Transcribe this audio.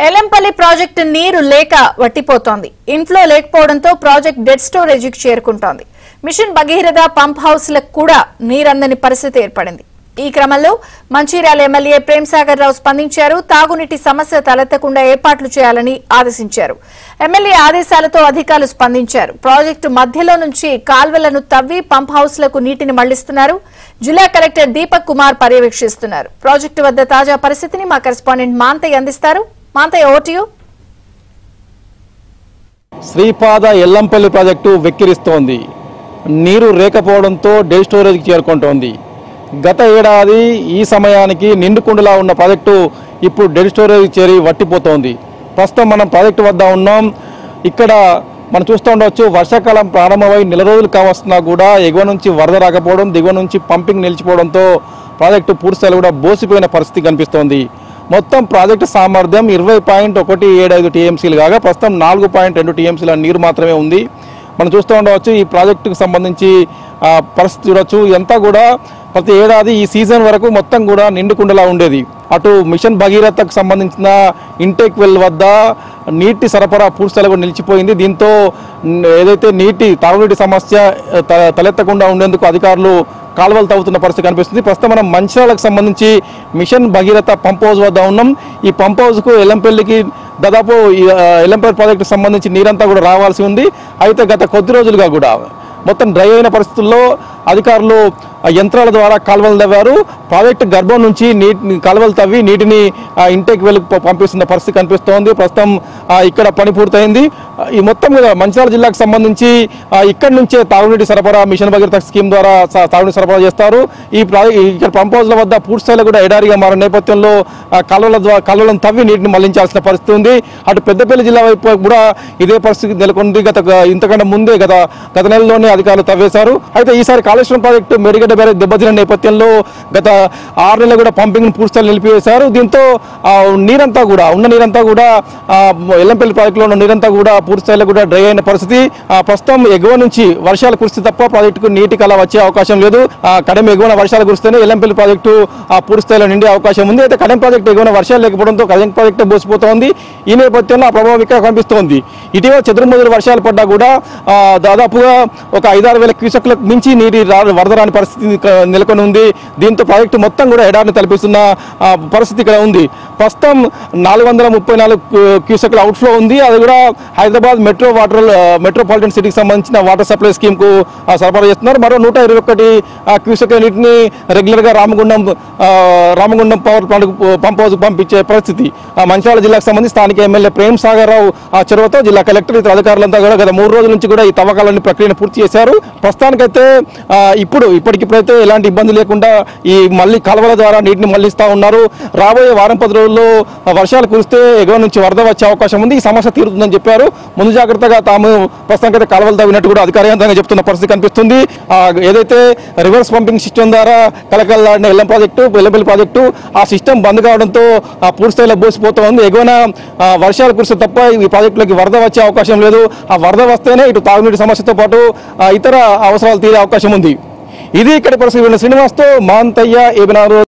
Yellampalli project నీరు లేక వట్టిపోతోంది. ఇన్ఫ్లో లేకపోవడంతో ప్రాజెక్ట్ డెడ్ స్టోరేజీకి చేరుకుంటోంది. మిషన్ భగీరథ పంప్ హౌస్లకు కూడా నీరందని పరిస్థితి ఏర్పడింది. ఈ క్రమంలో మంచిర్యాల ఎమ్మెల్యే ప్రేమ్సాగర్ రావు స్పందించారు. తాగునీటి సమస్య తలెత్తకుండా ఏర్పాట్లు చేయాలని ఆదేశించారు. ఎమ్మెల్యే ఆదేశాలతో అధికారులు స్పందించారు. ప్రాజెక్టు మధ్యలో నుంచి కాల్వలను తవ్వి పంప్ హౌస్లకు నీటిని మళ్లిస్తున్నారు. జిల్లా కలెక్టర్ దీపక్ కుమార్ పర్యవేక్షిస్తున్నారు. ప్రాజెక్టు వద్ద తాజా పరిస్థితిని మా కరెస్పాండెంట్ మాంతయ్య అందిస్తారు. Manthaiah, over to you. Sripada Yellampalli project వెక్కిరిస్తోంది. నీరు రేకపోవడంతో డెడ్ స్టోరేజ్కి చేరుకుంటోంది. గత ఏడాది ఈ సమయానికి నిండుకుండలా ఉన్న ప్రాజెక్టు ఇప్పుడు డెడ్ స్టోరేజ్ చేరి వట్టిపోతోంది. ప్రస్తుతం మనం ప్రాజెక్టు వద్ద ఉన్నాం. ఇక్కడ మనం చూస్తూ ఉండవచ్చు, వర్షాకాలం ప్రారంభమై నెల రోజులు కావస్తున్నా కూడా ఎగువ నుంచి వరద రాకపోవడం, దిగువ నుంచి పంపింగ్ నిలిచిపోవడంతో ప్రాజెక్టు పూర్తిస్థాయిలో కూడా బోసిపోయిన పరిస్థితి కనిపిస్తోంది. మొత్తం ప్రాజెక్టు సామర్థ్యం 20.175 టీఎంసీలు కాగా ప్రస్తుతం 4.2 టీఎంసీల నీరు మాత్రమే ఉంది. మనం చూస్తూ ఉండవచ్చు, ఈ ప్రాజెక్టుకు సంబంధించి పరిస్థితి చూడవచ్చు. ఇదంతా కూడా ప్రతి ఏడాది ఈ సీజన్ వరకు మొత్తం కూడా నిండుకుండలా ఉండేది. అటు మిషన్ భగీరథకు సంబంధించిన ఇంటేక్ వెల్ వద్ద నీటి సరఫరా పూర్తిస్థాయిలో కూడా నిలిచిపోయింది. దీంతో ఏదైతే తాగునీటి సమస్య తలెత్తకుండా ఉండేందుకు అధికారులు కాలువలు తవ్వుతున్న పరిస్థితి కనిపిస్తుంది. ప్రస్తుతం మనం మంచిర్యాలకు సంబంధించి మిషన్ భగీరథ పంప్ హౌస్ వద్ద ఉన్నాం. ఈ పంప్ హౌస్కు ఎల్లంపల్లికి దాదాపు ఎల్లంపల్లి ప్రాజెక్టుకు సంబంధించి నీరంతా కూడా రావాల్సి ఉంది. అయితే గత కొద్ది రోజులుగా కూడా మొత్తం డ్రై అయిన పరిస్థితుల్లో అధికారులు యంత్రాల ద్వారా కాలువలు తవ్వారు. ప్రాజెక్టు గర్భం నుంచి కాలువలు తవ్వి నీటిని ఇంటేక్ వెలుగు పంపిస్తున్న పరిస్థితి కనిపిస్తోంది. ప్రస్తుతం ఇక్కడ పని పూర్తయింది. ఈ మొత్తం మీద మంచిర్యాల జిల్లాకు సంబంధించి ఇక్కడి నుంచే తాగునీటి సరఫరా మిషన్ భగీరథ స్కీమ్ ద్వారా తాగునీటి సరఫరా చేస్తారు. ఇక్కడ పంప్ హౌస్ల వద్ద పూర్తిస్థాయిలో కూడా ఎడారిగా మారిన నేపథ్యంలో కాలువలను తవ్వి నీటిని మళ్లించాల్సిన పరిస్థితి ఉంది. అటు పెద్దపల్లి జిల్లా వైపు కూడా ఇదే పరిస్థితి నెలకొంది. ఇంతకంటే ముందే గత నెలలోనే అధికారులు తవ్వేశారు. అయితే ఈసారి కాళేశ్వరం ప్రాజెక్టు మేడిగడ్డ బ్యారేజ్ దెబ్బతిన నేపథ్యంలో గత 6 నెలలు కూడా పంపింగ్ పూర్తిస్థాయిలో నిలిపివేశారు. దీంతో నీరంతా కూడా ఎల్లంపల్లి ప్రాజెక్టులో ఉన్న నీరంతా కూడా పూర్తిస్థాయిలో కూడా డ్రై అయిన పరిస్థితి. ప్రస్తుతం ఎగువ నుంచి వర్షాలు కురిస్తే తప్ప ప్రాజెక్టుకు నీటి కళ వచ్చే అవకాశం లేదు. కడెం ఎగువన వర్షాలు కురిస్తేనే ఎల్లంపల్లి ప్రాజెక్టు పూర్తిస్థాయిలో నిండే అవకాశం ఉంది. అయితే కడెం ప్రాజెక్టు ఎగువన వర్షాలు లేకపోవడంతో కడెం ప్రాజెక్టు బోసిపోతోంది. ఈ నేపథ్యంలో ఆ ప్రభావం ఇక్కడ కనిపిస్తోంది. ఇటీవల చెదురుమదురు వర్షాలు పడ్డా కూడా దాదాపుగా ఒక 5-6 వేల క్యూసెక్లకు మించి నీటి వరద రాని పరిస్థితి నెలకొని ఉంది. దీంతో ప్రాజెక్టు మొత్తం కూడా ఎడారిని తలపిస్తున్న పరిస్థితి ఇక్కడ ఉంది. ప్రస్తుతం 434 క్యూసెక్ల అవుట్ఫ్లో ఉంది. అది కూడా హైదరాబాద్ మెట్రోపాలిటన్ సిటీకి సంబంధించిన వాటర్ సప్లై స్కీమ్కు సరఫరా చేస్తున్నారు. మరో 121 క్యూసెక్ల నీటిని రెగ్యులర్గా రామగుండం పవర్ ప్లాంట్ పంప్ హౌస్కు పంపించే పరిస్థితి. మంచిర్యాల జిల్లాకు సంబంధించి స్థానిక ఎమ్మెల్యే ప్రేమ్సాగర్ రావు చొరవతో జిల్లా కలెక్టర్ ఇతర అధికారులంతా కూడా గత 3 రోజుల నుంచి కూడా ఈ తవ్వకాలన్నీ ప్రక్రియను పూర్తి చేశారు. ప్రస్తుతానికైతే ఇప్పటికిప్పుడైతే ఎలాంటి ఇబ్బంది లేకుండా ఈ మళ్ళీ కాలువల ద్వారా నీటిని మళ్లిస్తూ ఉన్నారు. రాబోయే వారం 10 రోజుల్లో వర్షాలు కురిస్తే ఎగువ నుంచి వరద వచ్చే అవకాశం ఉంది. ఈ సమస్య తీరుతుందని చెప్పారు. ముందు జాగ్రత్తగా తాము ప్రస్తుతానికైతే కాలువలు తవ్వినట్టు కూడా అధికారికంగా చెప్తున్న పరిస్థితి కనిపిస్తుంది. ఏదైతే రివర్స్ పంపింగ్ సిస్టమ్ ద్వారా కలకలాడిన ఎల్లంపల్లి ప్రాజెక్టు ఆ సిస్టమ్ బంద్ కావడంతో పూర్తిస్థాయిలో బోసిపోతూ ఉంది. ఎగువన వర్షాలు కురిస్తే తప్ప ఈ ప్రాజెక్టులోకి వరద వచ్చే అవకాశం లేదు. ఆ వరద వస్తేనే ఇటు తాగునీటి సమస్యతో పాటు ఇతర అవసరాలు తీరే అవకాశం ఉంది. ఇది ఇక్కడ పరిస్థితి. శ్రీనివాస్తో మాంతయ్య, ఏబినారు.